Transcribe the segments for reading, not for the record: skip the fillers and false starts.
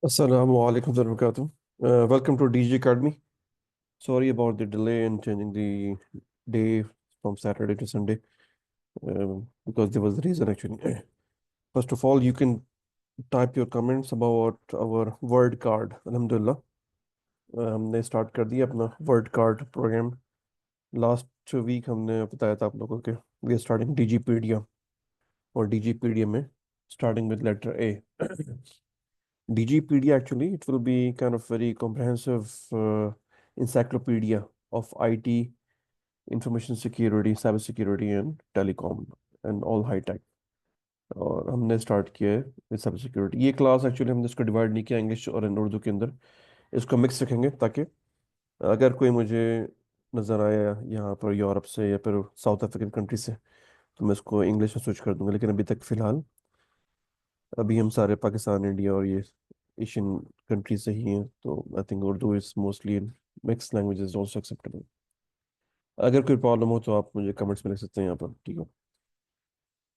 Assalamu alaikum warahmatullahi wabarakatuh. Welcome to DG Academy. Sorry about the delay in changing the day from Saturday to Sunday because there was a reason actually. First of all, you can type your comments about our word card. Alhamdulillah, हमने start कर दिया अपना word card program. Last week हमने बताया था आप लोगों के वी आर स्टार्टिंग डीजीपीडिया और डीजीपीडिया में starting with letter A. DGpedia actually, it will be kind of very comprehensive encyclopedia of IT, information security, cyber security and telecom and all high tech. और हमने स्टार्ट किया है विद साइबर सिक्योरिटी. ये class actually हमने इसको divide नहीं किया English और उर्दू के अंदर. इसको मिक्स रखेंगे ताकि अगर कोई मुझे नज़र आया यहाँ पर यूरोप से या फिर साउथ अफ्रीकन कंट्री से तो मैं इसको इंग्लिश में स्विच कर दूंगा. लेकिन अभी तक फ़िलहाल अभी हम सारे पाकिस्तान इंडिया और ये एशियन कंट्री से ही हैं तो I think Urdu is mostly mix language is also acceptable. अगर कोई प्रॉब्लम हो तो आप मुझे कमेंट्स में लिख सकते हैं यहाँ पर. ठीक है.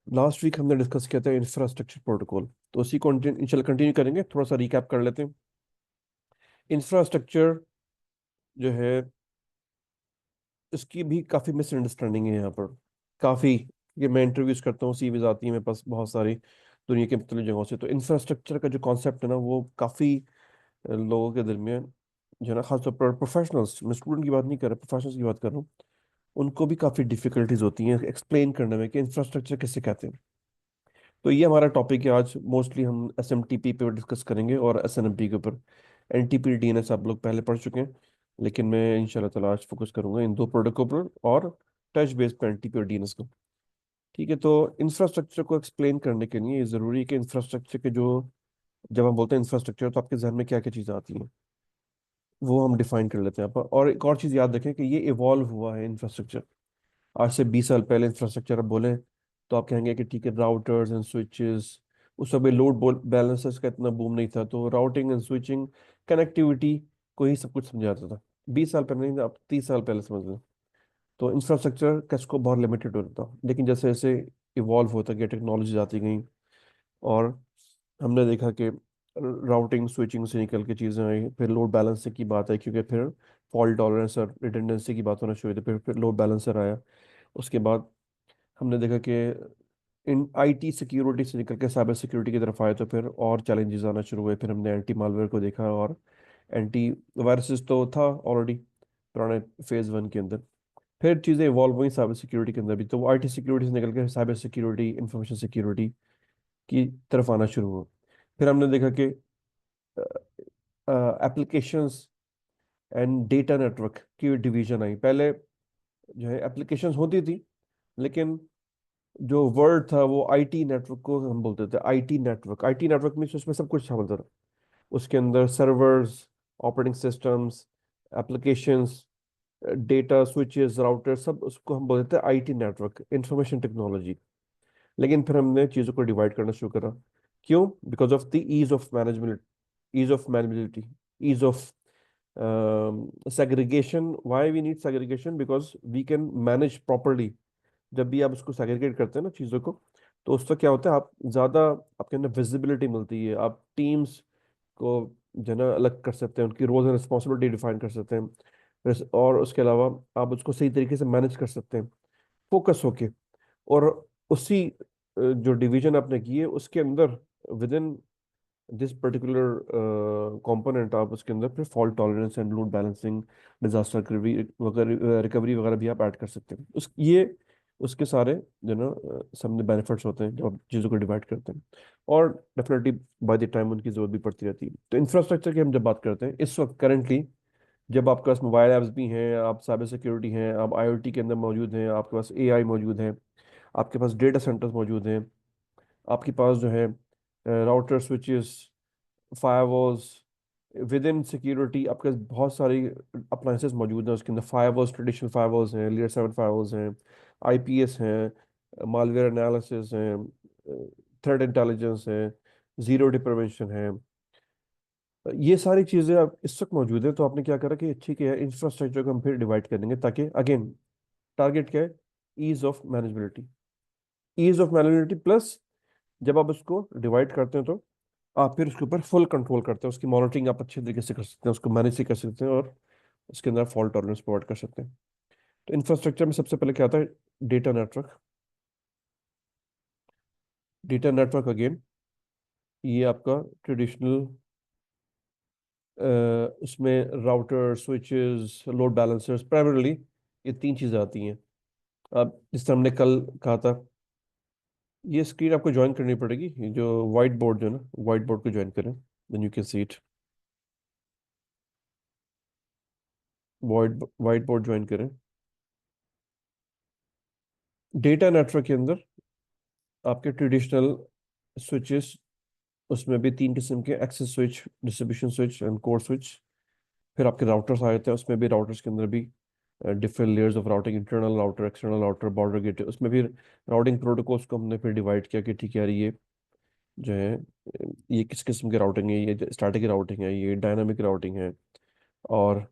लास्ट वीक हमने डिस्कस किया था इंफ्रास्ट्रक्चर प्रोटोकॉल तो उसी को इंशाल्लाह कंटिन्यू करेंगे. थोड़ा सा रिकैप कर लेते हैं. इंफ्रास्ट्रक्चर जो है इसकी भी काफ़ी मिसअंडरस्टैंडिंग है यहाँ पर. काफ़ी ये मैं इंटरव्यूज करता हूँ सीवीज आती है मेरे पास बहुत सारी दुनिया के मुख्तलिफ जगहों से. तो इंफ्रास्ट्रक्चर का जो कॉन्सेप्ट है ना वो काफ़ी लोगों के दिल में जो है ना खासतौर पर प्रोफेशनल्स, मैं स्टूडेंट की बात नहीं कर रहा, प्रोफेशनल्स की बात कर रहा हूँ, उनको भी काफ़ी डिफिकल्टीज होती हैं एक्सप्लेन करने में कि इंफ्रास्ट्रक्चर किसे कहते हैं. तो ये हमारा टॉपिक है आज. मोस्टली हम एसएमटीपी पे डिस्कस करेंगे और एसएनएमपी के ऊपर. एनटीपी डीएनएस आप लोग पहले पढ़ चुके हैं लेकिन मैं इंशाल्लाह ताला आज फोकस करूंगा इन दो प्रोडक्ट के ऊपर और टच बेस पे एनटीपी और डीएनएस को. ठीक है. तो इंफ्रास्ट्रक्चर को एक्सप्लेन करने के लिए ये ज़रूरी है कि इंफ्रास्ट्रक्चर के जो जब हम बोलते हैं इंफ्रास्ट्रक्चर तो आपके जहन में क्या क्या चीज़ें आती हैं वो हम डिफाइन कर लेते हैं यहाँ पर. और एक और चीज़ याद रखें कि ये इवॉल्व हुआ है इंफ्रास्ट्रक्चर. आज से 20 साल पहले इंफ्रास्ट्रक्चर अब बोले तो आप कहेंगे कि ठीक है राउटर्स एंड स्विचेस. उस समय लोड बैलेंसर्स का इतना बूम नहीं था तो राउटिंग एंड स्विचिंग कनेक्टिविटी को ही सब कुछ समझाता था. 20 साल पहले नहीं, आप 30 साल पहले समझ लें. तो इंफ्रास्ट्रक्चर का स्कोप बहुत लिमिटेड होता था. लेकिन जैसे जैसे इवॉल्व होता गया टेक्नोलॉजी आती गई और हमने देखा कि राउटिंग स्विचिंग से निकल के चीज़ें आई, फिर लोड बैलेंसिंग की बात आई क्योंकि फिर फॉल्ट टॉलरेंस और रिडंडेंसी की बात होना शुरू हुई थी. फिर लोड बैलेंसर आया. उसके बाद हमने देखा कि इन आईटी सिक्योरिटी से निकल के साइबर सिक्योरिटी की तरफ आए तो फिर और चैलेंजेस आना शुरू हुए. फिर हमने एंटी मालवेयर को देखा और एंटी वायरसेस तो था ऑलरेडी पुराने फेज 1 के अंदर. फिर चीज़ें इवॉल्व हुई साइबर सिक्योरिटी के अंदर भी तो वो आईटी सिक्योरिटी से निकल के साइबर सिक्योरिटी इंफॉर्मेशन सिक्योरिटी की तरफ आना शुरू हुआ. फिर हमने देखा कि एप्लीकेशंस एंड डेटा नेटवर्क की डिवीजन आई. पहले जो है एप्लीकेशंस होती थी लेकिन जो वर्ड था वो आईटी नेटवर्क को हम बोलते थे. आईटी नेटवर्क, आईटी नेटवर्क में उसमें सब कुछ शामिल था. उसके अंदर servers, operating systems, applications, data switches, router, सब उसको हम बोलते थे आईटी नेटवर्क, इंफॉर्मेशन टेक्नोलॉजी. लेकिन फिर हमने चीज़ों को डिवाइड करना शुरू करा. क्यों? Because of the ease of management, ease of manageability, ease of segregation. Why we need segregation? Because we can manage properly. जब भी आप उसको सेग्रीगेट करते हैं ना चीज़ों को तो उससे क्या होता है आप ज़्यादा आपके अंदर विजिबिलिटी मिलती है. आप टीम्स को जो है ना अलग कर सकते हैं, उनकी रोल्स एंड रिस्पॉन्सिबिलिटी डिफाइन कर सकते हैं. और उसके अलावा आप उसको सही तरीके से मैनेज कर सकते हैं फोकस होके. और उसी जो डिवीजन आपने की है उसके अंदर with in this particular component आप उसके अंदर फिर fault tolerance and load balancing, disaster recovery वगैरह, रिकवरी वगैरह भी आप ऐड कर सकते हैं. उस ये उसके सारे जो ना सामने बेनिफिट्स होते हैं जब आप चीज़ों को डिवाइड करते हैं. और डेफिनेटली बाय द टाइम उनकी जरूरत भी पड़ती रहती है. तो इंफ्रास्ट्रक्चर की हम जब बात करते हैं इस वक्त करंटली जब आपके पास मोबाइल ऐप्स भी हैं, आप साइबर सिक्योरिटी हैं, आप आईओटी के अंदर मौजूद हैं, आपके पास एआई मौजूद है, आपके पास डेटा सेंटर्स मौजूद हैं, आपके पास जो है router switches, firewalls, with in security आपके पास बहुत सारी अप्लाइंसेस मौजूद हैं. उसके अंदर फायरवॉल्स, ट्रेडिशनल फायरवॉल्स हैं, लेयर 7 फायरवॉल्स हैं, आईपीएस हैं, मालवेयर एनालिसिस हैं, थ्रेट इंटेलिजेंस है, जीरो डे प्रिवेंशन है. ये सारी चीज़ें आप इस वक्त मौजूद है. तो आपने क्या करा कि ठीक है इंफ्रास्ट्रक्चर को हम फिर डिवाइड कर देंगे ताकि अगेन टारगेट क्या है? Ease of manageability. Ease of manageability plus जब आप उसको डिवाइड करते हैं तो आप फिर उसके ऊपर फुल कंट्रोल करते हैं, उसकी मॉनिटरिंग आप अच्छे तरीके से कर सकते हैं, उसको मैनेज से कर सकते हैं, और उसके अंदर फॉल्ट टॉलरेंस प्रोवाइड कर सकते हैं। तो इंफ्रास्ट्रक्चर में सबसे पहले क्या आता है? Data network. Data network again, ये आपका ट्रेडिशनल, उसमें router, switches, load balancers, primarily ये तीन चीज़ें आती हैं। अब जिस तरह हमने कल कहा था, ये स्क्रीन आपको ज्वाइन करनी पड़ेगी, ये जो वाइट बोर्ड जो है ना, वाइट बोर्ड को ज्वाइन करें, then you can see it. White board join करें। डेटा नेटवर्क के अंदर आपके ट्रेडिशनल स्विचेस, उसमें भी तीन किस्म के, access switch, distribution switch and core switch. फिर आपके राउटर्स आए थे, उसमें भी राउटर्स के अंदर भी different layers of routing, internal router, external router, border gate, उसमें भी राउटिंग प्रोटोकॉल्स को हमने फिर डिवाइड किया कि ठीक है यार, ये जो है ये किस किस्म की राउटिंग है, ये स्टैटिक राउटिंग है, ये डायनामिक राउटिंग है। और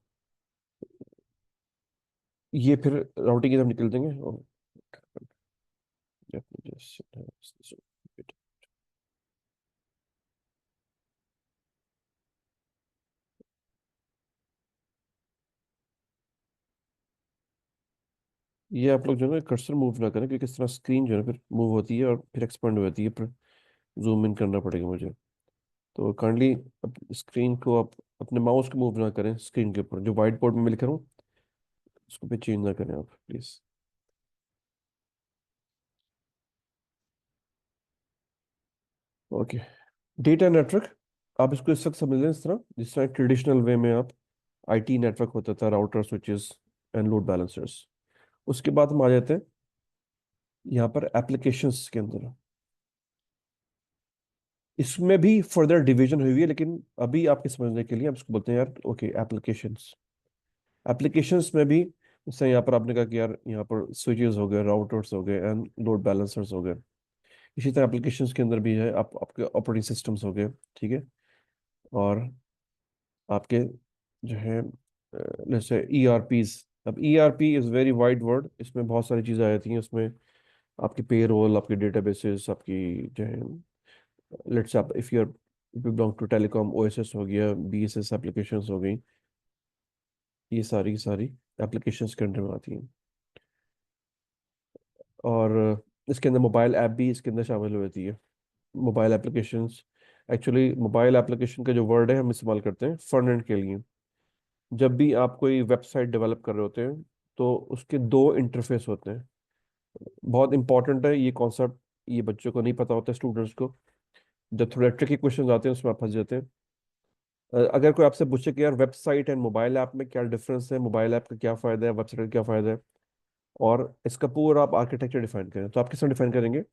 ये फिर राउटिंग की तरफ निकल देंगे। और ये आप लोग जो है ना कर्सर मूव ना करें, क्योंकि इस तरह स्क्रीन जो है ना फिर मूव होती है और फिर एक्सपेंड हो जाती है, फिर जूम इन करना पड़ेगा मुझे। तो काइंडली स्क्रीन को आप अपने माउस को मूव ना करें स्क्रीन के ऊपर, जो व्हाइट बोर्ड में मैं लिख रहा हूँ उसको भी चेंज ना करें आप प्लीज। ओके। डेटा नेटवर्क, आप इसको इस वक्त समझ लें इस तरह, जिस तरह ट्रेडिशनल वे में आप आईटी नेटवर्क होता था, router, switches and load balancers. उसके बाद हम आ जाते हैं यहाँ पर एप्लीकेशंस के अंदर। इसमें भी फर्दर डिवीजन हुई है, लेकिन अभी आपके समझने के लिए हम इसको बोलते हैं यार, ओके, एप्लीकेशंस। एप्लीकेशंस में भी जैसे यहाँ पर आपने कहा कि यार यहाँ पर स्विचेस हो गए, राउटर्स हो गए एंड लोड बैलेंसर्स हो गए। इसी तरह एप्लीकेशंस के अंदर भी है आपके ऑपरेटिंग सिस्टम्स हो गए, ठीक है। और आपके जो है जैसे ई आर पीज। अब E R P is very wide word, इसमें बहुत सारी चीज़ें आ जाती हैं उसमें। आपकी पे रोल, आपकी डेटाबेसेस, आपकी जो है, लेट्स आप if you are belong to telecom, O S S हो गया, बी एस एस एप्लीकेशंस हो गई, ये सारी की सारी एप्लीकेशंस के अंडर में आती हैं। और इसके अंदर मोबाइल ऐप भी इसके अंदर शामिल हो जाती है। Mobile applications, actually mobile application का जो वर्ड है हम इस्तेमाल करते हैं फ्रंट एंड के लिए। जब भी आप कोई वेबसाइट डेवलप कर रहे होते हैं तो उसके दो इंटरफेस होते हैं। बहुत इंपॉर्टेंट है ये कॉन्सेप्ट, ये बच्चों को नहीं पता होता, स्टूडेंट्स को। जब थोड़े ट्रिकी क्वेश्चन आते हैं उसमें आप फंस जाते हैं। अगर कोई आपसे पूछे कि यार वेबसाइट एंड मोबाइल ऐप में क्या डिफरेंस है, मोबाइल ऐप का क्या फ़ायदा है, वेबसाइट का क्या फ़ायदा है, और इसका पूरा आप आर्किटेक्चर डिफाइन करें, तो आप किस तरह डिफाइन करेंगे?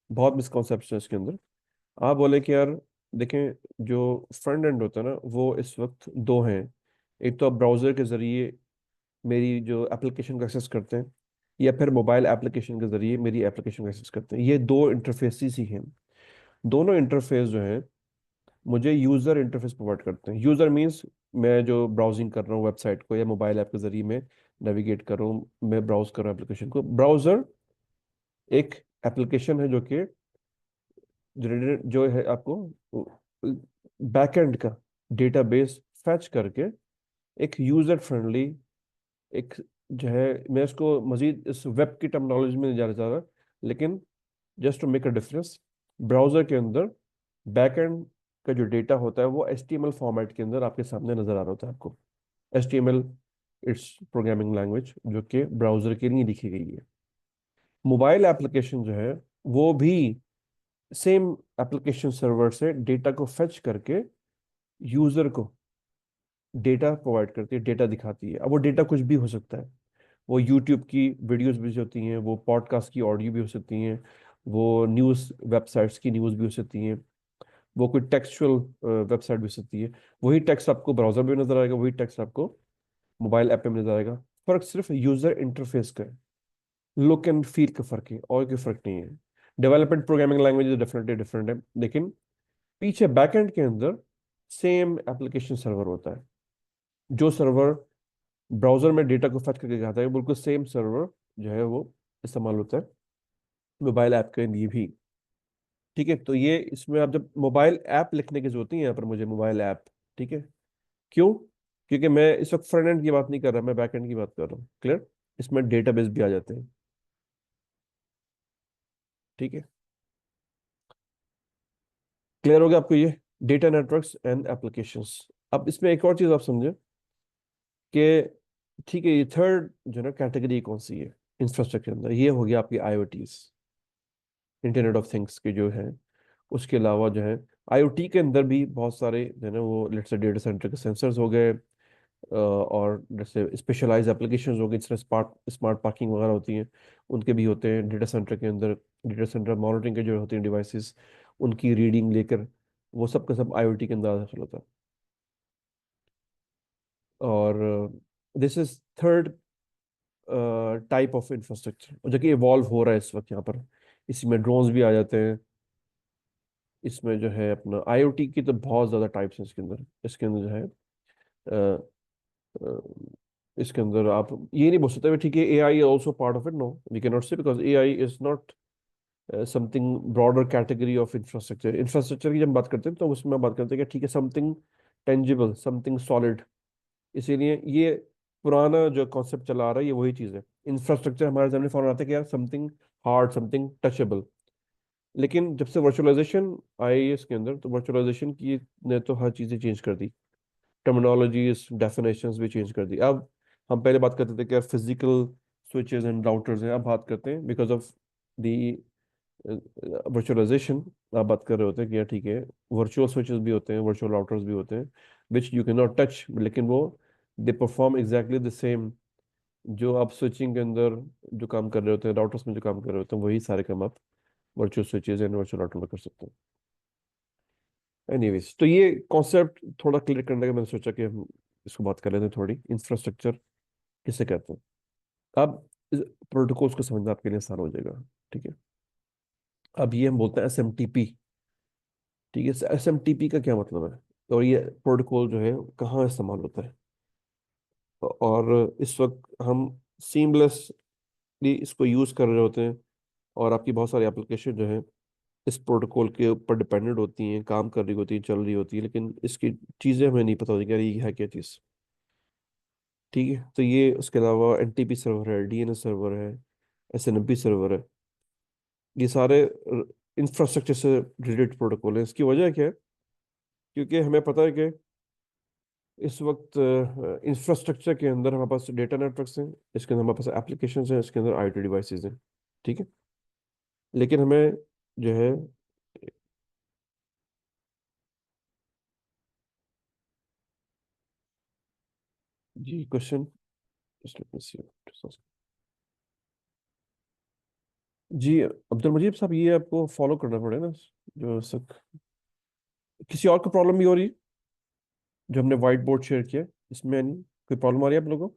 बहुत मिसकॉन्सेप्शन है इसके अंदर। आप बोले कि यार देखें, जो फ्रंट एंड होता है ना वो इस वक्त दो हैं। एक तो आप ब्राउज़र के ज़रिए मेरी जो एप्लीकेशन को एक्सेस करते हैं, या फिर मोबाइल एप्लीकेशन के ज़रिए मेरी एप्लीकेशन को एक्सेस करते हैं। ये दो इंटरफेसेस ही हैं। दोनों इंटरफेस जो हैं मुझे यूज़र इंटरफेस प्रोवाइड करते हैं। यूज़र मीन्स मैं जो ब्राउजिंग कर रहा हूँ वेबसाइट को, या मोबाइल ऐप के ज़रिए मैं नेविगेट कर रहा हूँ, मैं ब्राउज कर रहा हूँ एप्लीकेशन को। ब्राउज़र एक एप्लीकेशन है जो कि जो है आपको बैकएंड का डेटाबेस फैच करके एक यूजर फ्रेंडली, एक जो है, मैं इसको मजीद इस वेब की टर्मिनोलॉजी में नहीं जाना चाह रहा, लेकिन just to make a difference, browser के अंदर बैकएंड का जो डेटा होता है वो HTML फॉर्मेट के अंदर आपके सामने नजर आ रहा होता है आपको। HTML, इट्स प्रोग्रामिंग लैंग्वेज जो कि ब्राउजर के लिए लिखी गई है। मोबाइल एप्लीकेशन जो है वो भी सेम एप्लीकेशन सर्वर से डेटा को फेच करके यूजर को डेटा प्रोवाइड करती है, डेटा दिखाती है। अब वो डेटा कुछ भी हो सकता है, वो यूट्यूब की वीडियोस भी हो सकती हैं, वो पॉडकास्ट की ऑडियो भी हो सकती हैं, वो न्यूज़ वेबसाइट्स की न्यूज़ भी हो सकती हैं, वो कोई टेक्सचुअल वेबसाइट भी हो सकती है। वही टेक्स्ट आपको ब्राउजर में नजर आएगा, वही टेक्स्ट आपको मोबाइल ऐप में नजर आएगा। फर्क सिर्फ यूजर इंटरफेस का है, लुक एंड फील का फर्क है, और कोई फर्क नहीं है। Development programming language definitely different है, लेकिन पीछे बैकएंड के अंदर सेम एप्लीकेशन सर्वर होता है। जो सर्वर ब्राउजर में डेटा को फेच करके खाता है, बिल्कुल सेम सर्वर जो है वो इस्तेमाल होता है मोबाइल ऐप के लिए भी। ठीक है, तो ये इसमें आप जब मोबाइल ऐप लिखने की जरूरत नहीं है यहाँ पर मुझे, मोबाइल ऐप। ठीक है, क्यों? क्योंकि मैं इस वक्त फ्रंट एंड की बात नहीं कर रहा, मैं बैक एंड की बात कर रहा हूँ। क्लियर? इसमें डेटाबेस भी आ जाते हैं। ठीक है, क्लियर हो गया आपको ये? Data networks and applications. अब इसमें एक और चीज आप समझे कि ठीक है, ये थर्ड जो है ना कैटेगरी कौन सी है इंफ्रास्ट्रक्चर अंदर, ये हो गया आपकी आईओटीज, इंटरनेट ऑफ थिंग्स के जो है। उसके अलावा जो है आईओटी के अंदर भी बहुत सारे जो है ना वो लेट्स से डेटा सेंटर के सेंसर्स हो गए, और जैसे स्पेशलाइज एप्लीकेशंस हो गए, जैसे स्मार्ट स्मार्ट पार्किंग वगैरह होती हैं, उनके भी होते हैं डेटा सेंटर के अंदर। डेटा सेंटर मॉनिटरिंग के जो होते हैं डिवाइसेस, उनकी रीडिंग लेकर, वो सब का सब आईओटी के अंदर दाखिल होता है। और this is third type of infrastructure जो कि इवॉल्व हो रहा है इस वक्त यहाँ पर। इसमें ड्रोन्स भी आ जाते हैं। इसमें जो है अपना आईओटी की तो बहुत ज़्यादा टाइप्स हैं इसके अंदर। इसके अंदर जो है अ, अ, इसके अंदर आप ये नहीं बोल सकते ठीक है A I also part of it, no we can not say, because A I is not something broader category of infrastructure. Infrastructure की जब बात करते हैं तो उसमें बात करते हैं कि ठीक है समथिंग टेंजिबल, समथिंग सॉलिड। इसीलिए ये पुराना जो कॉन्सेप्ट चला आ रहा है ये वही चीज़ है। इंफ्रास्ट्रक्चर हमारे सामने फॉर्म आता है कि यार समथिंग हार्ड, समथिंग टचेबल। लेकिन जब से वर्चुअलाइजेशन आई है इसके अंदर, तो वर्चुअलाइजेशन की ने तो हर चीज़ें चेंज कर दी, टर्मिनोलॉजीज डेफिनेशंस भी चेंज कर दी। अब हम पहले बात करते थे कि यार फिजिकल स्विचेस एंड राउटर्स हैं, अब बात करते हैं बिकॉज ऑफ दी वर्चुअलाइजेशन। आप बात कर रहे होते हैं कि यार ठीक है वर्चुअल स्विचेस भी होते हैं, वर्चुअल राउटर्स भी होते हैं, which you can not touch, लेकिन वो they perform exactly the same. जो आप स्विचिंग के अंदर जो काम कर रहे होते हैं, राउटर्स में जो काम कर रहे होते हैं, वही सारे काम आप virtual switches and virtual router में कर सकते हैं। एनीवेज, तो ये कॉन्सेप्ट थोड़ा क्लियर करने का मैंने सोचा कि हम इसको बात कर लेते हैं थोड़ी, इंफ्रास्ट्रक्चर किसे कहते हैं। अब प्रोटोकॉल्स को समझना आपके लिए आसान हो जाएगा। ठीक है, अब ये हम बोलते हैं एस एम टी पी। ठीक है, एस एम टी पी का क्या मतलब है, और ये प्रोटोकॉल जो है कहाँ इस्तेमाल होता है। और इस वक्त हम सीमलेसली इसको यूज़ कर रहे होते हैं, और आपकी बहुत सारी एप्लीकेशन जो है इस प्रोटोकॉल के ऊपर डिपेंडेंट होती हैं, काम कर रही होती हैं, चल रही होती है, लेकिन इसकी चीज़ें हमें नहीं पता होती कि यार ये है क्या चीज़। ठीक है, तो ये उसके अलावा एन टी पी सर्वर है, डी एन एस सर्वर है, S N M P server है। ये सारे इंफ्रास्ट्रक्चर से रिलेटेड प्रोटोकॉल है। इसकी वजह क्या है? क्योंकि हमें पता है कि इस वक्त इंफ्रास्ट्रक्चर के अंदर हमारे पास डेटा नेटवर्क्स हैं, इसके अंदर हमारे पास एप्लीकेशंस हैं, इसके अंदर आईटी डिवाइसेस हैं। ठीक है, लेकिन हमें जो है जी question, just let me see। जी अब्दुल मजीद साहब, ये आपको फॉलो करना पड़ेगा ना जो सक। किसी और को प्रॉब्लम भी हो रही है? जो हमने व्हाइट बोर्ड शेयर किया इसमें नहीं कोई प्रॉब्लम आ रही है आप लोगों को?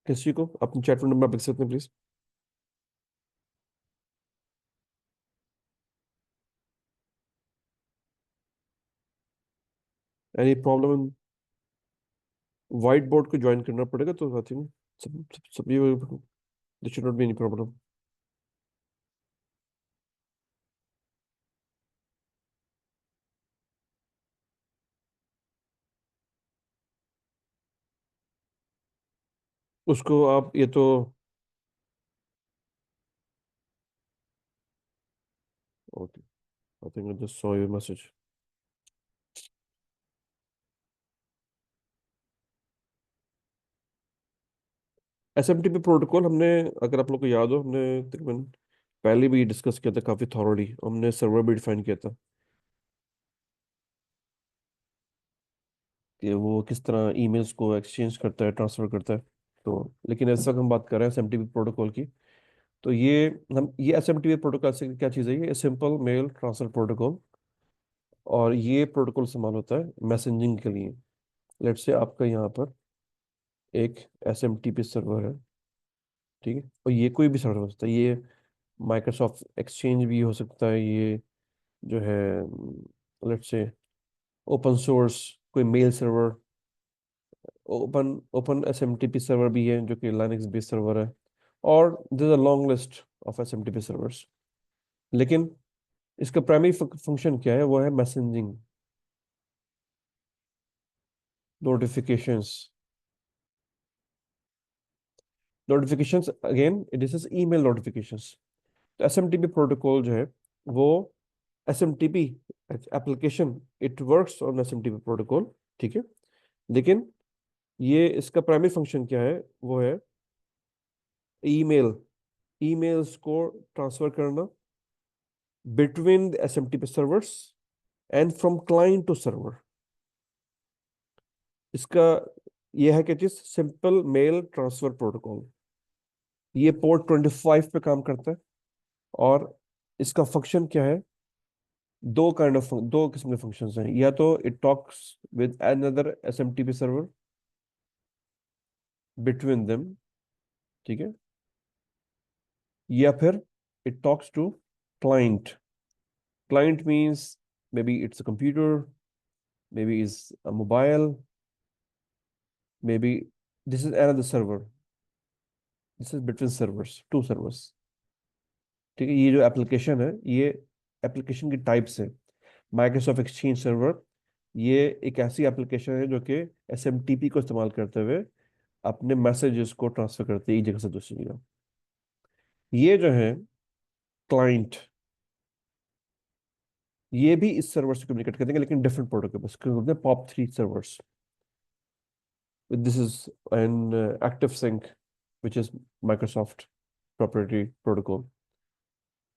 किसी को अपने चैट रूम नंबर लिख सकते हैं please? Any problem? White board को ज्वाइन करना पड़ेगा तो आई थिंक सब ये there should not be any problem। उसको आप ये तो okay, I think I just saw your message. SMTP protocol हमने, अगर आप लोग को याद हो, हमने तकरीबन पहले भी डिस्कस किया था काफी थॉरोली। हमने सर्वर भी डिफाइन किया था कि वो किस तरह ईमेल्स को एक्सचेंज करता है, ट्रांसफर करता है। तो लेकिन इस वक्त हम बात कर रहे हैं एसएमटीपी प्रोटोकॉल की। तो ये एसएमटीपी प्रोटोकॉल से क्या चीज़ है, ये सिंपल मेल ट्रांसफर प्रोटोकॉल। और ये प्रोटोकॉल इस्तेमाल होता है मैसेजिंग के लिए। लेट्स से आपका यहाँ पर एक एसएमटीपी सर्वर है। ठीक है, और ये कोई भी सर्वर हो सकता है, ये माइक्रोसॉफ्ट एक्सचेंज भी हो सकता है, ये जो है लेट्स से ओपन सोर्स कोई mail server, open open SMTP server भी है जो कि लाइनक्स बेस्ड सर्वर है। और there a long list of SMTP servers. लेकिन इसका प्राइमरी फंक्शन क्या है, वो है messaging, notifications. Notifications again this is email notifications. तो एसएमटीपी प्रोटोकॉल जो है वो SMTP application, it works on SMTP protocol, ठीक है। लेकिन ये इसका प्राइमरी फंक्शन क्या है, वो है ईमेल, ईमेल्स को ट्रांसफर करना between SMTP servers and from client to server. इसका यह है कि चीज सिंपल मेल ट्रांसफर प्रोटोकॉल, ये पोर्ट 25 पे काम करता है। और इसका फंक्शन क्या है, दो किस्म के फंक्शंस हैं। या तो it talks with another SMTP server between them, ठीक है, या फिर it talks to client. Client means maybe it's a computer, maybe is a mobile, maybe this is another server, this is between servers, to servers, ठीक है। ये जो application है, ये एप्लीकेशन की टाइप्स है। Microsoft exchange server, ये एक ऐसी एप्लीकेशन है जो कि एसएमटीपी को इस्तेमाल करते हुए अपने मैसेजेस को ट्रांसफर करती है एक जगह से दूसरी जगह। ये जो है क्लाइंट, ये भी इस सर्वर से कम्युनिकेट करेंगे लेकिन डिफरेंट प्रोटोकॉल, इसके होते हैं POP3 servers. This is an active sync which is Microsoft proprietary protocol.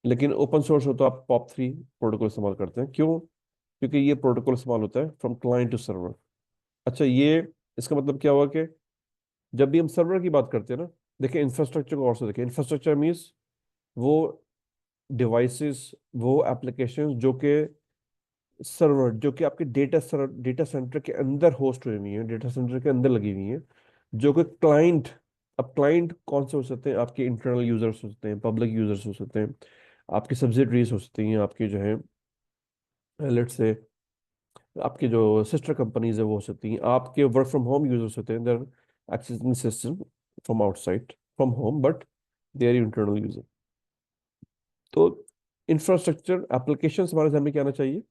लेकिन ओपन सोर्स हो तो आप POP3 प्रोटोकॉल इस्तेमाल करते हैं, क्यों? क्योंकि ये प्रोटोकॉल इस्तेमाल होता है फ्रॉम क्लाइंट टू सर्वर। अच्छा, ये इसका मतलब क्या हुआ कि जब भी हम सर्वर की बात करते हैं ना, देखिए इंफ्रास्ट्रक्चर को और से देखिए। इंफ्रास्ट्रक्चर मीन्स वो डिवाइसेस, वो एप्लीकेशंस जो कि सर्वर, जो कि आपके डेटा सेंटर के अंदर होस्ट हुई हुई हैं, डेटा सेंटर के अंदर लगी हुई हैं, जो कि क्लाइंट। अब क्लाइंट कौन से हो सकते हैं? आपके इंटरनल यूजर्स हो सकते हैं, पब्लिक यूजर्स हो सकते हैं, आपकी सब्सिडरीज हो सकती हैं, आपकी जो है लेट्स से आपकी जो सिस्टर कंपनीज है वो हो सकती हैं, आपके वर्क फ्रॉम होम यूजर्स होते हैं, there accessing system from outside from home, but they are internal user. तो इंफ्रास्ट्रक्चर एप्लीकेशन हमारे सामने क्या आना चाहिए?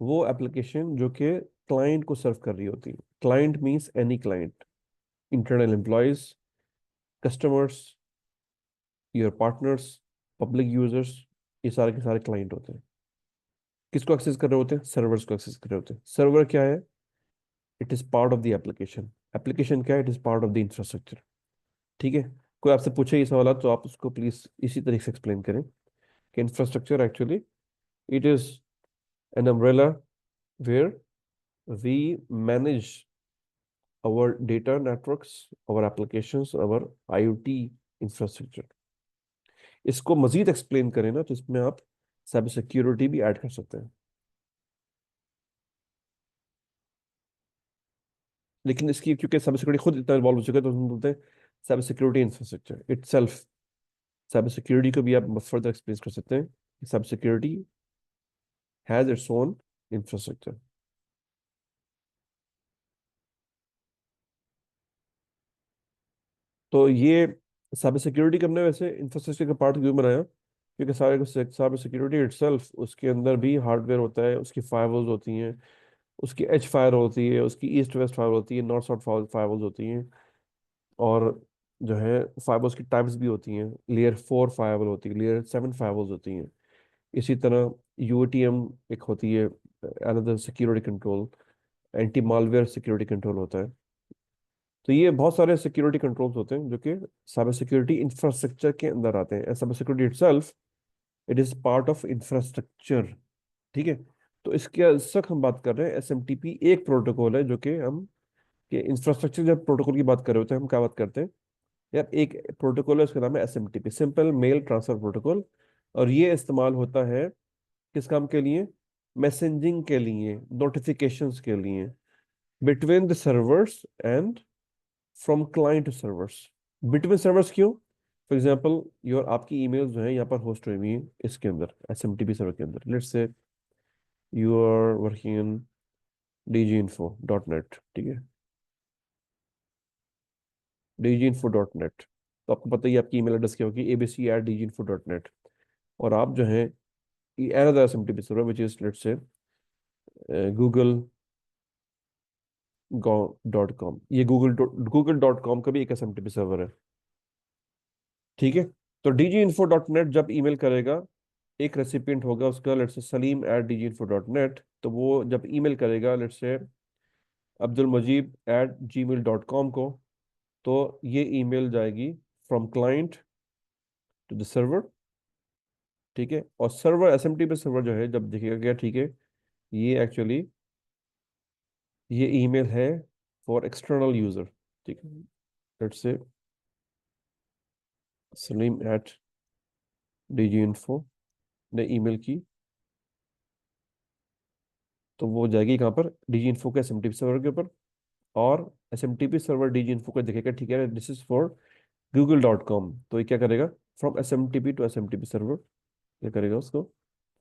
वो एप्लीकेशन जो कि क्लाइंट को सर्व कर रही होती है। Client means any client, internal employees, customers, your partners, public users, ये सारे के सारे क्लाइंट होते हैं। किसको एक्सेस कर रहे होते हैं? सर्वर्स को एक्सेस कर रहे होते हैं। सर्वर क्या है? It is part of the application. Application क्या है? It is part of the infrastructure, ठीक है। कोई आपसे पूछे ये सवाल तो आप उसको प्लीज इसी तरीके से एक्सप्लेन करें कि infrastructure actually it is an umbrella where we manage our data networks, our applications, our IoT infrastructure। इसको मजीद एक्सप्लेन करें ना तो इसमें आप साइबर सिक्योरिटी भी ऐड कर सकते हैं। लेकिन इसकी क्योंकि साइबर सिक्योरिटी खुद इतना इन्वॉल्व हो चुका है तो हम बोलते हैं cyber security infrastructure it self. Cyber security को भी आप फर्दर एक्सप्लेन कर सकते हैं कि cyber security has its own infrastructure. तो ये साइबर सिक्योरिटी को हमने वैसे इंफ्रास्ट्रक्चर का पार्ट क्यों बनाया? क्योंकि सारे साइबर सिक्योरिटी इटसेल्फ, उसके अंदर भी हार्डवेयर होता है, उसकी फायरवॉल्स होती हैं, उसकी एच फायर होती है, उसकी ईस्ट वेस्ट फायर होती है, नॉर्थ साउथ फायरवॉल्स होती हैं। और जो है फायरवॉल्स की टाइप्स भी होती हैं, लेयर 4 फायरवॉल होती है, लेयर 7 फायरवॉल्स होती हैं। इसी तरह यूटीएम एक होती है, another security control, anti malware security control होता है। तो ये बहुत सारे सिक्योरिटी कंट्रोल्स होते हैं जो कि साइबर सिक्योरिटी इंफ्रास्ट्रक्चर के अंदर आते हैं। Cyber security itself it is part of infrastructure, ठीक है। तो इसके इस वक्त हम बात कर रहे हैं एसएमटीपी, एक प्रोटोकॉल है जो कि हम कि इंफ्रास्ट्रक्चर जब प्रोटोकॉल की बात कर रहे होते हैं हम क्या बात करते हैं? यार एक प्रोटोकॉल है उसका नाम है SMTP, simple mail transfer protocol. और ये इस्तेमाल होता है किस काम के लिए? मैसेजिंग के लिए, नोटिफिकेशंस के लिए, between the servers and from client to servers. Between servers क्यों? फॉर एग्जांपल योर आपकी ईमेल जो है यहाँ पर होस्ट हुई हुई है इसके अंदर, एसएमटीपी सर्वर के अंदर। Let's say you are working in dginfo.net, ठीक है, dginfo.net। तो आपको पता ही है आपकी ईमेल एड्रेस क्या होगी, abc@dginfo.net। और आप जो है another SMTP server which is, let's say, google.com. ये google.com का भी एक SMTP सर्वर है। ठीक है। तो dginfo.net जब ईमेल करेगा, एक रेसिपिएंट होगा उसका, लेट्स से salim@dginfo.net, तो वो जब ईमेल करेगा लेट्स से abdulmajid@gmail.com को, तो ये ईमेल जाएगी from client to the server. ठीक है। और सर्वर, एसएमटीपी सर्वर जो है, जब देखेगा क्या, ठीक है, ये एक्चुअली ये ईमेल है फॉर एक्सटर्नल यूजर। ठीक है। लेट्स से salim@dginfo ने ईमेल की, तो वो जाएगी कहाँ पर, डीजी इन्फो के एसएमटीपी सर्वर के ऊपर। और एसएमटीपी सर्वर डीजी इन्फो को देखेगा, ठीक है, दिस इज फॉर google.com, तो ये क्या करेगा, from SMTP to SMTP server, क्या करेगा, उसको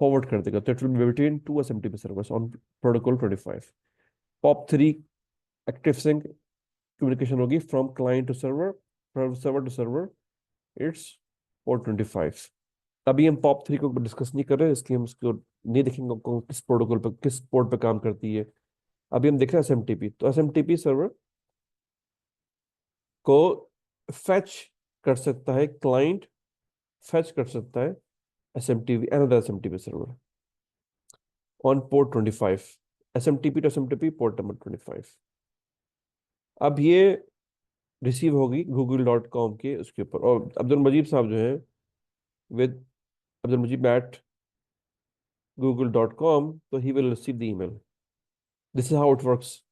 फॉरवर्ड कर देगा। तो it will be between two SMTP servers on protocol 25। POP3 active sync communication होगी from client to server, from server to server, it's port 25। अभी हम POP3 को डिस्कस नहीं कर रहे हैं, इसलिए हम उसको नहीं देखेंगे किस प्रोटोकॉल पर, किस पोर्ट पर काम करती है। अभी हम देख रहे हैं एसएमटीपी। तो एसएमटीपी सर्वर को फेच कर सकता है क्लाइंट, फेच कर सकता है SMTP, another SMTP server on port 25, SMTP to SMTP port number 25। अब ये रिसीव होगी google.com के उसके ऊपर, और अब्दुल मजीद साहब जो है, with Abdul Majeed eight google.com, तो ही will receive the email. This is how it works.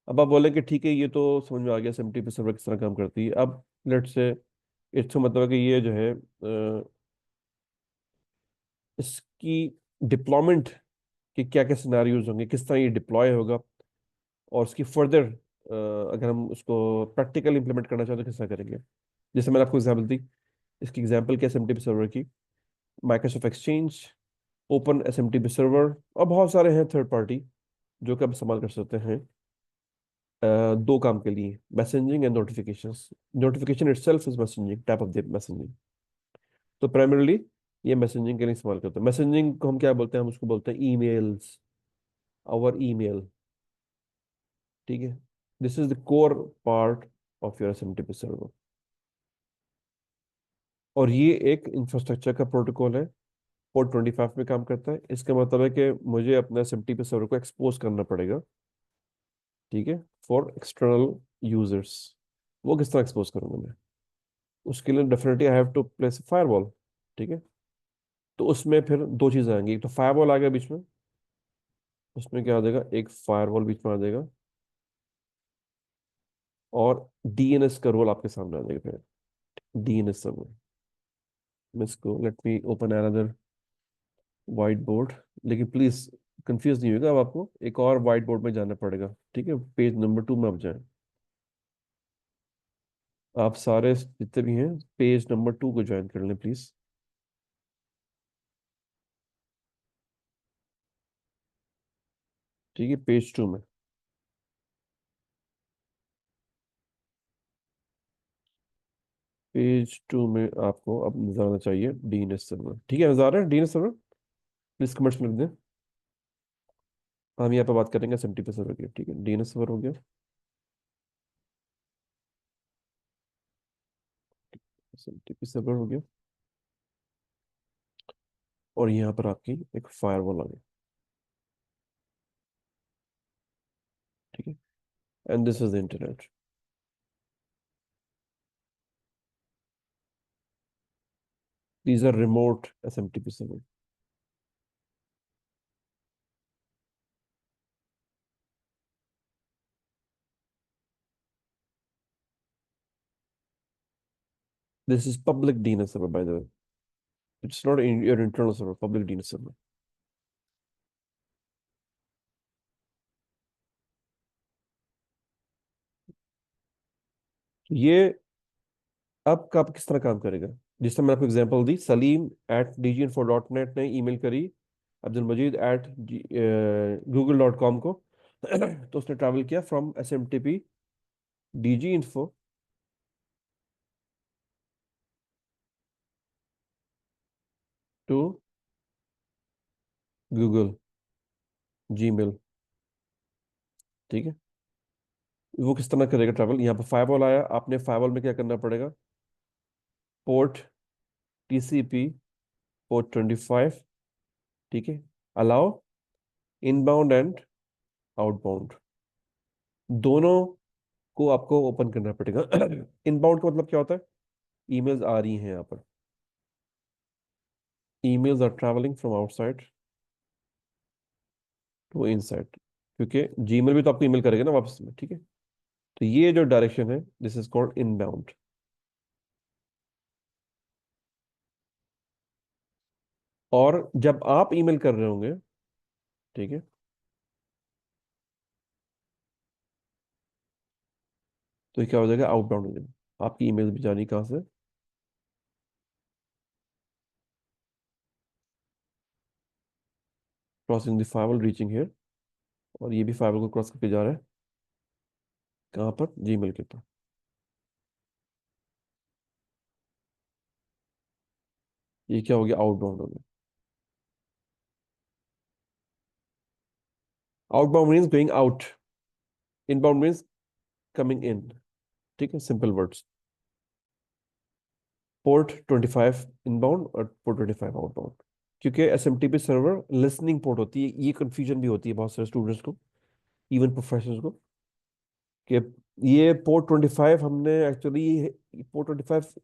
अब आप बोले कि ठीक है, ये तो समझ में आ गया एसएमटीपी सर्वर किस तरह काम करती है। अब लेट्स से, इसका मतलब है कि ये जो है इसकी डिप्लॉयमेंट के क्या क्या सिनारियोज होंगे, किस तरह ये डिप्लॉय होगा, और उसकी फर्दर अगर हम उसको प्रैक्टिकल इंप्लीमेंट करना चाहते तो किस तरह करेंगे। जैसे मैंने आपको एग्जाम्पल दी, इसकी एग्जाम्पल क्या, एसएमटीपी सर्वर की, Microsoft exchange, open SMTP server, और बहुत सारे हैं थर्ड पार्टी जो कि आप इस्तेमाल कर सकते हैं दो काम के लिए, messaging and notifications. Notification itself is messaging, type of the messaging. तो प्राइमरली ये मैसेजिंग के लिए इस्तेमाल करते हैं। मैसेजिंग को हम क्या बोलते हैं, हम उसको बोलते हैं ईमेल्स, आवर ईमेल। ठीक है। This is the core part of your SMTP server. और ये एक इंफ्रास्ट्रक्चर का प्रोटोकॉल है, पोर्ट 25 में काम करता है। इसका मतलब है कि मुझे अपना एसएमटीपी सर्वर को एक्सपोज करना पड़ेगा। ठीक है। For external users. वो किस तरह एक्सपोज करूंगा मैं, उसके लिए definitely I have to place firewall. ठीक है। तो उसमें फिर दो चीजें आएंगी, एक तो फायरवॉल आ गया बीच में, उसमें क्या आ जाएगा, एक फायरवॉल बीच में आ जाएगा, और डीएनएस का रोल आपके सामने आ जाएगा फिर, डीएनएस सर्वर। मैं इसको, let me open another white board, लेकिन प्लीज कंफ्यूज नहीं होगा, अब आपको एक और वाइट बोर्ड में जाना पड़ेगा। ठीक है। पेज नंबर 2 में आप जाएं। आप सारे जितने भी हैं, पेज नंबर 2 को ज्वाइन कर लें प्लीज। ठीक है। पेज 2 में, पेज 2 में आपको अब नजर आना चाहिए डीएनएस सर्वर। ठीक है, नजर आ रहा है डीएनएस सर्वर, प्लीज कमेंट्स में लिख दें। हम यहाँ पे बात करेंगे एसएमटीपी सर्वर की। ठीक है, डीएनएस सर्वर हो गया, एसएमटीपी सर्वर हो गया, और यहाँ पर आपकी एक फायरवॉल आ गई। ठीक है। And this is the internet. These are remote SMTP server. This is public DNS server by the way, it's not in your internal server, public DNS server. ये अब का किस तरह काम करेगा, जिस तरह मैंने आपको एग्जांपल दी, salim@dginfo.net ने ईमेल करी अब्दुल मजीद एट google.com को तो उसने ट्रैवल किया from SMTP DG info to Google, Gmail. ठीक है। वो किस तरह करेगा ट्रैवल? यहाँ पर फायरवॉल आया, आपने फायरवॉल में क्या करना पड़ेगा? Port TCP port 25। ठीक है। अलाउ इनबाउंड एंड आउटबाउंड दोनों को आपको ओपन करना पड़ेगा। इनबाउंड का मतलब क्या होता है? ईमेल्स आ रही हैं यहाँ पर, emails are travelling from outside to inside, क्योंकि जीमेल भी तो आपको ईमेल करेगा ना वापस में। ठीक है। तो ये जो डायरेक्शन है, दिस इज कॉल्ड इनबाउंड। और जब आप ईमेल कर रहे होंगे, ठीक है, तो ये क्या हो जाएगा? आउटबाउंड हो जाएगा। आपकी ईमेल भी जानी कहाँ से? Crossing the final reaching here. और ये भी फाइवल को क्रॉस करके जा रहा है कहाँ पर? जीमेल के ऊपर। ये क्या हो गया? आउटबाउंड हो गया। Outbound means going out, inbound means coming in. ठीक है, सिंपल वर्ड्स। पोर्ट 25 इनबाउंड और पोर्ट 25 आउटबाउंड। क्योंकि एसएमटीपी सर्वर लिसनिंग पोर्ट होती है, ये कंफ्यूजन भी होती है बहुत सारे स्टूडेंट्स को, इवन प्रोफेशनल्स को, कि ये पोर्ट 25 हमने एक्चुअली, पोर्ट 25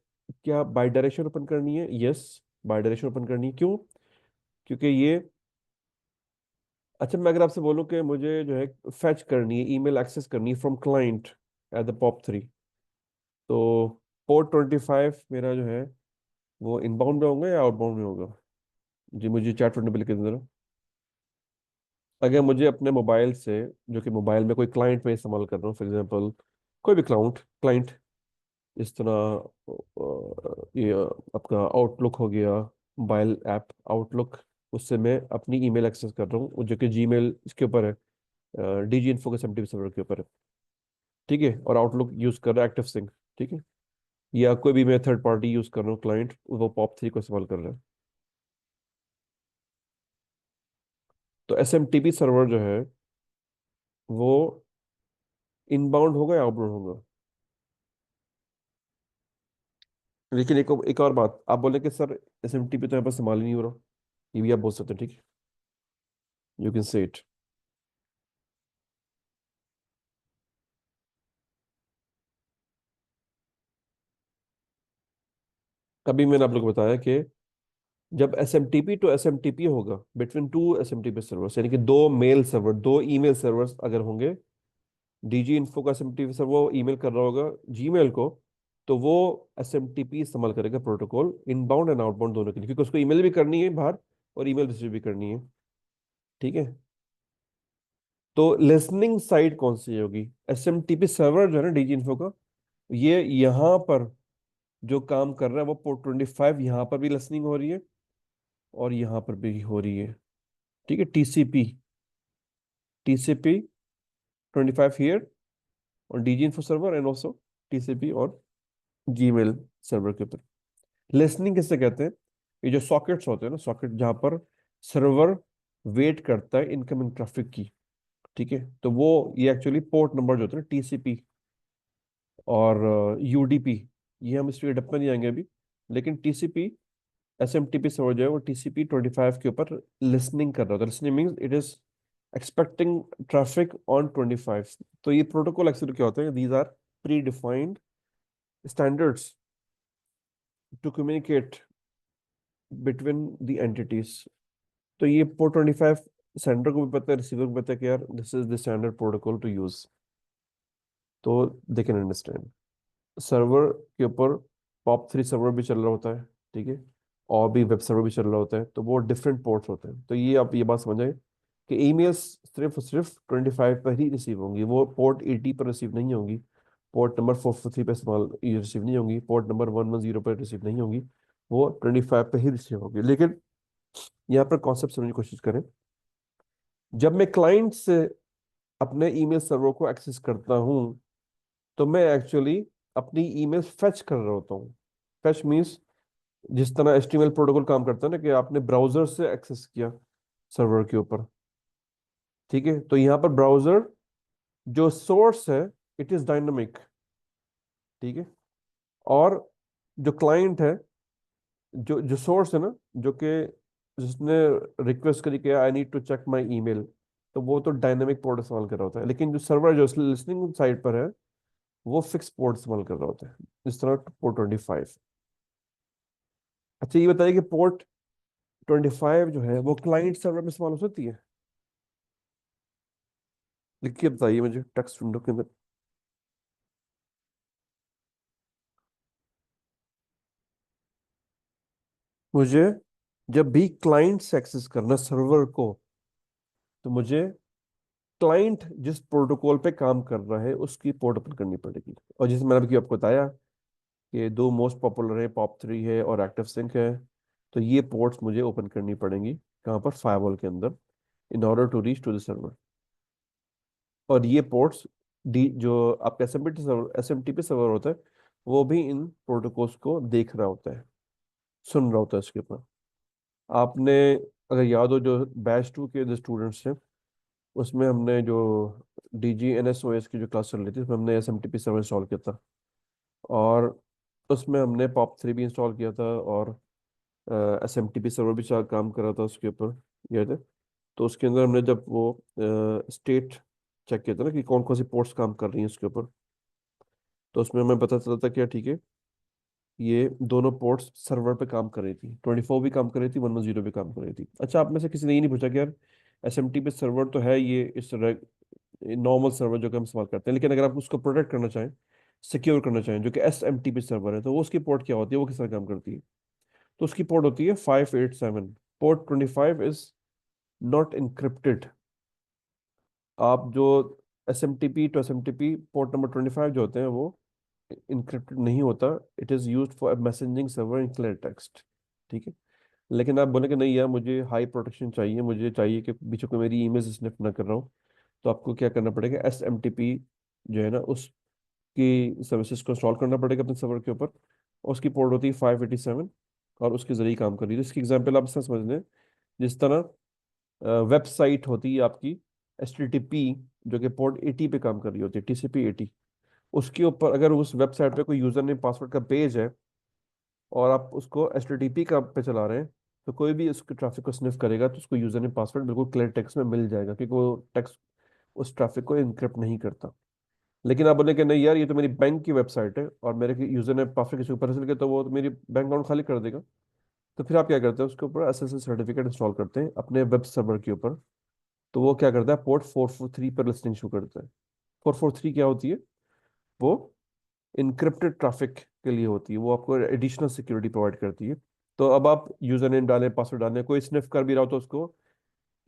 क्या बाई डायरेक्शन ओपन करनी है? यस, बाई डायरेक्शन ओपन करनी है। क्यों? क्योंकि ये, अच्छा मैं अगर आपसे बोलूं कि मुझे जो है फेच करनी है, ईमेल एक्सेस करनी है from client at the POP3, तो पोर्ट 25 मेरा जो है वो इनबाउंड में होगा या आउटबाउंड में होगा? जी मुझे चैट करने पे लिख देना। अगर मुझे अपने मोबाइल से, जो कि मोबाइल में कोई क्लाइंट में इस्तेमाल कर रहा हूँ, फॉर एग्जांपल कोई भी क्लाउंट क्लाइंट, इस तरह ये आपका आउटलुक हो गया, मोबाइल ऐप आउटलुक, उससे मैं अपनी ईमेल एक्सेस कर रहा हूँ, जो कि जीमेल इसके ऊपर है, डीजी इन्फो के सेमटिव सर्वर के ऊपर है। ठीक है। और आउटलुक यूज कर रहा है एक्टिव सिंक। ठीक है। या कोई भी मैं थर्ड पार्टी यूज कर रहा हूँ, क्लाइंट वो POP3 को इस्तेमाल कर रहा है। तो एस सर्वर जो है वो इनबाउंड होगा या आउटबाउंड होगा? लेकिन एक और बात, आप बोले कि सर SMTP तो यहाँ पर इस्तेमाल ही नहीं हो रहा, ये भी आप बोल सकते हैं। ठीक है, यू कैन से इट। अभी मैंने आप लोग को बताया कि जब SMTP टू SMTP होगा, बिटवीन टू SMTP सर्वर्स, यानी कि दो मेल सर्वर, दो ईमेल सर्वर्स अगर होंगे, डीजी इन्फो का SMTP सर्वर वो ईमेल कर रहा होगा जीमेल को, तो वो SMTP इस्तेमाल करेगा प्रोटोकॉल इनबाउंड एंड आउटबाउंड दोनों के लिए, क्योंकि उसको ईमेल भी करनी है बाहर और ईमेल रिसीव भी करनी है। ठीक है। तो लिसनिंग साइड कौन सी होगी? SMTP सर्वर जो है ना डीजी इन्फो का, ये यहाँ पर जो काम कर रहा है वो पोर्ट 25, यहाँ पर भी लिसनिंग हो रही है और यहाँ पर भी हो रही है। ठीक है। टीसीपी 25 हियर और DG info server and also TCP और जीमेल सर्वर के ऊपर। लिसनिंग किससे कहते हैं? ये जो सॉकेट्स होते हैं ना, सॉकेट जहाँ पर सर्वर वेट करता है इनकमिंग ट्रैफिक की। ठीक है। तो वो ये एक्चुअली पोर्ट नंबर जो होते हैं टीसीपी और यूडीपी, ये हम इस पर डप्पा नहीं आएंगे अभी, लेकिन टीसीपी SMTP सर्वर जो है वो TCP 25 के ऊपर लिसनिंग कर रहा था। Listening means it is expecting traffic on 25। तो ये प्रोटोकॉल एक्चुअली क्या होता है? These are predefined standards to communicate between the entities. तो ये पोर्ट 25 सेंडर को भी पता है, रिसीवर को पता है कि यार this is the standard protocol to use, तो दे कैन अंडरस्टैंड। सर्वर के ऊपर POP3 सर्वर भी चल रहा होता है। ठीक है। और भी वेब सर्वर भी चल रहा होता है, तो वो डिफरेंट पोर्ट्स होते हैं। तो ये आप ये बात समझाएं कि ईमेल्स सिर्फ और सिर्फ 25 पर ही रिसीव होंगी, वो पोर्ट 80 पर रिसीव नहीं होंगी, पोर्ट नंबर 443 पर इस्तेमाल ये रिसीव नहीं होंगी, पोर्ट नंबर 110 पर रिसीव नहीं होंगी, वो 25 पे ही रिसीव होगी। लेकिन यहाँ पर कॉन्सेप्ट समझने की कोशिश करें। जब मैं क्लाइंट से अपने ईमेल सर्वर को एक्सेस करता हूँ, तो मैं एक्चुअली अपनी ईमेल फेच कर रहा होता हूँ। फेच मीन्स जिस तरह HTML प्रोटोकॉल काम करता है ना, कि आपने ब्राउजर से एक्सेस किया, सर्वर के ऊपर। ठीक है, तो यहाँ पर ब्राउजर जो सोर्स है इट इज डायनामिक। ठीक है, और जो क्लाइंट है, जो जो सोर्स है ना, जो कि जिसने रिक्वेस्ट करी कि I need to check my email, तो वो तो डायनेमिक पोर्ट इस्तेमाल कर रहा होता है। लेकिन जो सर्वर जो लिसनिंग साइड पर है वो फिक्स पोर्ट इस्तेमाल कर रहा होता है, इस तरह पोर्ट 25। अच्छा, ये बताइए कि पोर्ट 25 जो है वो क्लाइंट सर्वर में इस्तेमाल हो सकती है? लिखिए बताइए मुझे टेक्स्ट विंडो के अंदर। मुझे जब भी क्लाइंट से एक्सेस करना सर्वर को, तो मुझे क्लाइंट जिस प्रोटोकॉल पे काम कर रहा है उसकी पोर्ट ओपन करनी पड़ेगी। और जैसे मैंने अभी आपको बताया कि दो मोस्ट पॉपुलर है, POP3 है और एक्टिव सिंक है, तो ये पोर्ट्स मुझे ओपन करनी पड़ेंगी कहाँ पर, फायरवॉल के अंदर, in order to reach to the server. और ये पोर्ट्स डी जो आपका SMTP सर्वर होता है वो भी इन प्रोटोकॉल्स को देख रहा होता है, सुन रहा होता है इसके ऊपर। आपने अगर याद हो, जो बैच 2 के जो स्टूडेंट्स हैं उसमें हमने जो DGNSOS की जो क्लास चल रही थी उसमें हमने SMTP सर्वर इंस्टॉल किया था, और उसमें हमने POP3 भी इंस्टॉल किया था, और SMTP सर्वर भी काम कर रहा था उसके ऊपर, ये थे। तो उसके अंदर हमने जब वो स्टेट चेक किया था ना कि कौन कौन सी पोर्ट्स काम कर रही हैं उसके ऊपर, तो उसमें हमें पता चला था कि ठीक है, ये दोनों पोर्ट्स सर्वर पे काम कर रही थी, 24 भी काम कर रही थी, 110 भी काम कर रही थी। अच्छा, आप में से किसी ने ये नहीं पूछा कि यार SMTP सर्वर तो है ये इस नॉर्मल सर्वर जो कि हम इस्तेमाल करते हैं, लेकिन अगर आप उसको प्रोटेक्ट करना चाहें, सिक्योर करना चाहें, जो कि SMTP सर्वर है, तो वो उसकी पोर्ट क्या होती है, वो किस तरह काम करती है? तो उसकी पोर्ट होती है 587। Port 25 is not encrypted. आप जो SMTP पोर्ट नंबर 25 जो होते हैं वो इनक्रिप्टेड नहीं होता। It is used for messaging server in clear text. ठीक है, लेकिन आप बोले कि नहीं यार मुझे हाई प्रोटेक्शन चाहिए, मुझे चाहिए कि पीछे को मेरी इमेज स्निफ ना कर रहा हूँ, तो आपको क्या करना पड़ेगा, SMTP जो है ना उसकी सर्विसेज को इंस्टॉल करना पड़ेगा अपने सर्वर के ऊपर। और उसकी पोर्ट होती है 587, और उसके जरिए काम कर रही है। तो इसकी एग्जांपल आप इस तरह समझ लें, जिस तरह वेबसाइट होती है आपकी HTTP, जो कि पोर्ट 80 पे काम कर रही होती है, TCP 80, उसके ऊपर अगर उस वेबसाइट पे कोई यूजर नेम पासवर्ड का पेज है और आप उसको HTTP का पे चला रहे हैं, तो कोई भी उसके ट्रैफिक को स्निफ करेगा तो उसको यूजर नेम पासवर्ड बिल्कुल क्लियर टेक्स्ट में मिल जाएगा, क्योंकि वो टेक्स्ट उस ट्रैफिक को इनक्रिप्ट नहीं करता। लेकिन आप बोले कि नहीं यार ये तो मेरी बैंक की वेबसाइट है और मेरे यूजर नेम पासवर्ड किसी ऊपर चल गया तो वो तो मेरी बैंक अकाउंट खाली कर देगा। तो फिर आप क्या करते हैं, उसके ऊपर SSL सर्टिफिकेट इंस्टॉल करते हैं अपने वेब सर्वर के ऊपर। तो वो क्या करता है, पोर्ट 443 पर लिसनिंग शुरू करता है। 443 क्या होती है? वो इनक्रिप्टेड ट्रैफिक के लिए होती है, वो आपको एडिशनल सिक्योरिटी प्रोवाइड करती है। तो अब आप यूजर नेम डालें, पासवर्ड डालें, कोई स्निफ कर भी रहा हो तो उसको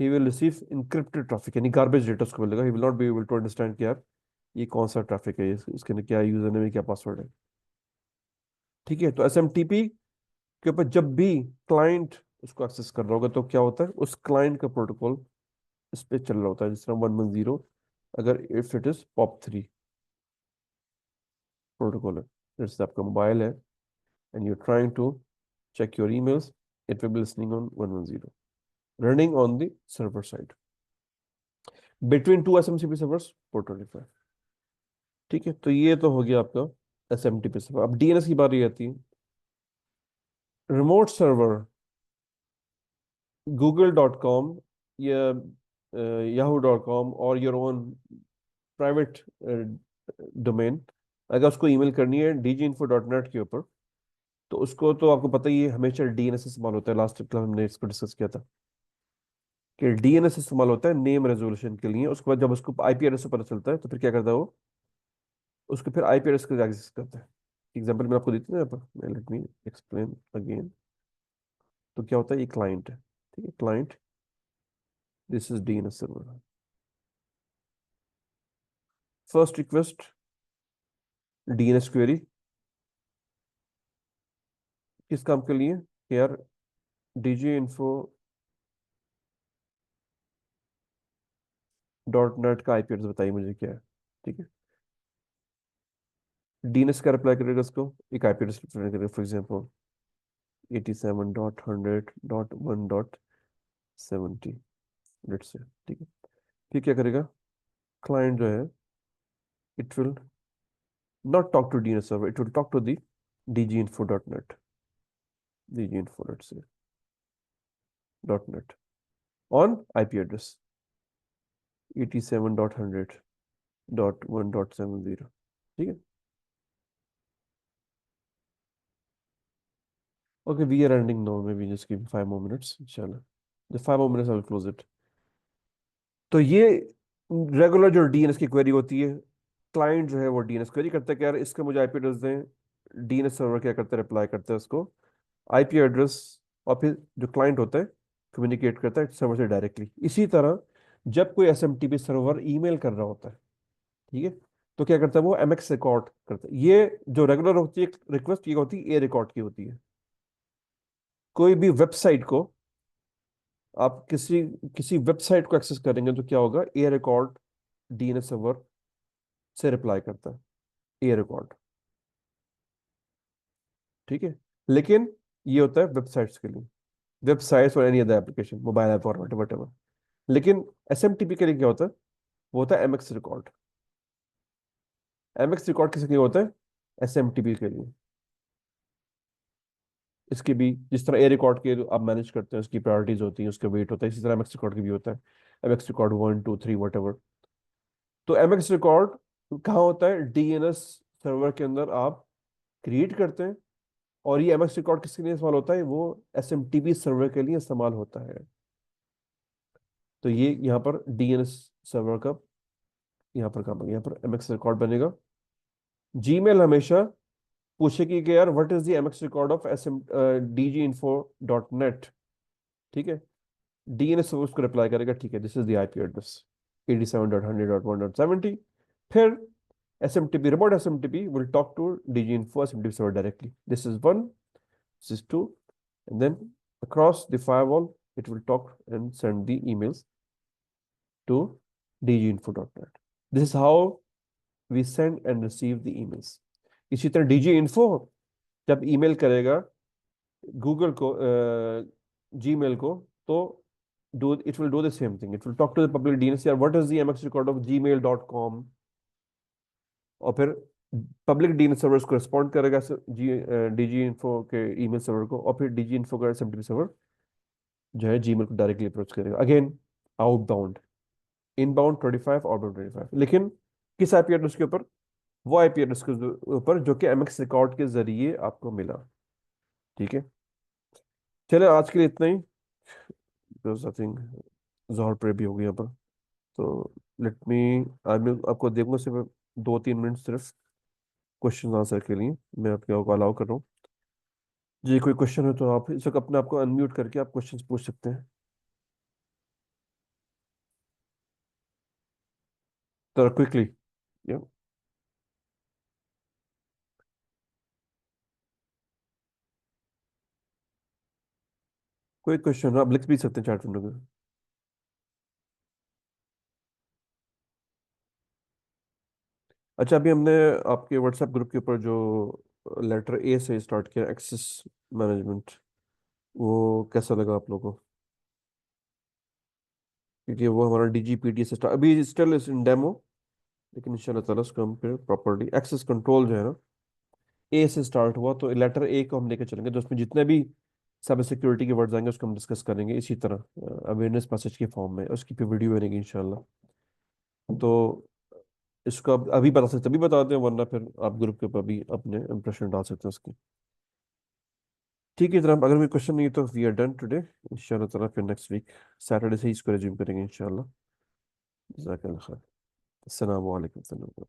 he will receive encrypted traffic, यानी गार्बेज डेटा उसको मिलेगा। He will not be able to understand कि यार ये कौन सा ट्रैफिक है, इसके अंदर क्या यूजर नेम है, क्या पासवर्ड है। ठीक है, तो SMTP के ऊपर जब भी क्लाइंट उसको एक्सेस कर रहा होगा तो क्या होता है, उस क्लाइंट का प्रोटोकॉल इस पे चल रहा होता है, जिस तरह 110, अगर if it is POP3 protocol है, जैसे आपका मोबाइल है and you trying to check your emails, it will be listening on 110, running on the server side between two SMTP servers, port 25। ठीक है, तो ये तो हो गया आपका SMTP सर्वर। अब DNS की बारी आती है। रिमोट सर्वर, google.com या yahoo.com और योर ओन प्राइवेट डोमेन, अगर उसको ईमेल करनी है dginfo.net के ऊपर, तो उसको तो आपको पता ही है हमेशा DNS इस्तेमाल होता है। लास्ट क्लास हमने इसको डिस्कस किया था कि DNS इस्तेमाल होता है नेम रेजोल्यूशन के लिए। उसके बाद जब उसको IP एड्रेस से पता चलता है तो फिर क्या करता है वो, उसको फिर IP एड्रेस को एक्सेस करता है। एग्जाम्पल मैं आपको देती हूँ यहाँ पर, लेट मी एक्सप्लेन अगेन। तो क्या होता है, ये क्लाइंट है, ठीक है, client, this is DNS server. First request DNS query किस काम के लिए, कि यार dginfo.net का IP एड्रेस बताइए मुझे क्या है। ठीक है, DNS का रिप्लाई करेगा उसको, एक IP एड्रेस रिप्लाई करेगा, फॉर एग्जाम्पल 87.100.1.70। लेट्स से, ठीक है। फिर क्या करेगा क्लाइंट जो है, it will not talk to DNS server, it will talk to the dginfo.net, dginfo, let's say, .net on IP address 87.100.1.70, ठीक है। Okay, we are ending now. Maybe just give me 5 more minutes, inshallah. The 5 more minutes, I will close it. तो ये regular जो DNS की query होती है, client जो है वो डीएनएस क्वेरी करता है कि यार इसका मुझे आईपी एड्रेस दें। डीएनएस सर्वर क्या करता है, रिप्लाई करता है उसको आईपी एड्रेस, और फिर जो क्लाइंट होता है कम्युनिकेट करता है सर्वर से डायरेक्टली। इसी तरह जब कोई एसएमटीपी सर्वर ईमेल कर रहा होता है, ठीक है, तो क्या करता है वो एमएक्स रिकॉर्ड करता है। ये जो रेगुलर होती है रिक्वेस्ट, ये होती है ए रिकॉर्ड की होती है। कोई भी वेबसाइट को आप किसी किसी वेबसाइट को एक्सेस करेंगे तो क्या होगा, ए रिकॉर्ड डीएनएस सर्वर से रिप्लाई करता है, ए रिकॉर्ड, ठीक है। लेकिन ये होता है वेबसाइट्स के लिए, वेबसाइट्स और any other application, mobile app और वट। लेकिन एसएमटीपी के लिए क्या होता है, वो होता है एमएक्स रिकॉर्ड। एमएक्स रिकॉर्ड किसके लिए होता है, एसएमटीपी के लिए। इसके भी जिस तरह ए रिकॉर्ड के आप मैनेज करते हैं, उसकी प्रायोरिटीज होती हैं, उसका वेट होता है, इसी तरह एमएक्स रिकॉर्ड की भी होता है। MX record 1 2 3 what ever. तो एमएक्स रिकॉर्ड कहाँ होता है, डीएनएस सर्वर के अंदर आप क्रिएट करते हैं। और ये एमएक्स रिकॉर्ड किसके लिए इस्तेमाल होता है, वो एसएमटीपी सर्वर के लिए इस्तेमाल होता है। तो ये यहाँ पर डीएनएस सर्वर का यहाँ पर काम है, यहाँ पर एमएक्स रिकॉर्ड बनेगा। जीमेल हमेशा पूछेगी कि यार what is the MX record of S M dginfo.net, ठीक है। डीएनएस उसको रिप्लाई करेगा, ठीक है, this is the IP address 87.100.1.70। फिर SMTP remote SMTP will talk to dginfo SMTP server directly, this is one, this is two, and then across the firewall it will talk and send the emails to dginfo.net. This is how we send and receive the emails. इसी तरह DG info जब email करेगा Google को, Gmail को, तो do it will do the same thing, it will talk to the public DNS, यार what is the MX record of gmail.com। और फिर पब्लिक डीएनएस सर्वर को रिस्पॉन्ड करेगा डीजी इन्फो के ईमेल सर्वर को, और फिर डीजी इन्फो का एसएमटीपी सर्वर जो है जीमेल को डायरेक्टली अप्रोच करेगा। अगेन आउटबाउंड, इनबाउंड 25, आउटबाउंड 25, लेकिन किस आईपी एड्रेस के ऊपर, वो आईपी एड्रेस के ऊपर जो कि एमएक्स रिकॉर्ड के जरिए आपको मिला, ठीक है। चले आज के लिए इतना ही, बिकॉज आई थिंक जोहर प्रे भी हो गया यहाँ पर। तो लेट मी, आज मैं आपको देखूंगा सिर्फ 2 3 मिनट सिर्फ क्वेश्चन आंसर के लिए, मैं आपको अलाउ कर रहा हूँ। जी कोई क्वेश्चन है तो आप इस वक्त अपने आप को अनम्यूट करके आप क्वेश्चन पूछ सकते हैं, तो क्विकली। या कोई क्वेश्चन आप लिख भी सकते हैं चैट विंडो में। अच्छा, अभी हमने आपके व्हाट्सएप ग्रुप के ऊपर जो लेटर ए से स्टार्ट किया, एक्सेस मैनेजमेंट, वो कैसा लगा आप लोगों को? क्योंकि वो हमारा डीजीपीटी से स्टार्ट, अभी स्टिल इज इन डेमो, लेकिन इंशाल्लाह ताला उसको हम फिर प्रॉपर्ली एक्सेस कंट्रोल जो है ना, ए से स्टार्ट हुआ, तो लेटर ए को हम लेकर चलेंगे, तो उसमें जितने भी साइबर सिक्योरिटी के वर्ड्स आएंगे उसको हम डिस्कस करेंगे इसी तरह अवेयरनेस मैसेज के फॉर्म में, उसकी फिर वीडियो बनेगी इंशाल्लाह। तो इसको अब अभी बता सकते अभी बता दें, वरना फिर आप ग्रुप के ऊपर भी अपने इंप्रेशन डाल सकते हैं उसकी। ठीक है जनाब, अगर कोई क्वेश्चन नहीं है तो वी आर डन टुडे, इंशाल्लाह ताला फिर नेक्स्ट वीक सैटरडे से ही इसको रिज्यूम करेंगे इंशाल्लाह। जज़ाकल्लाह खैर। अस्सलाम वालेकुम।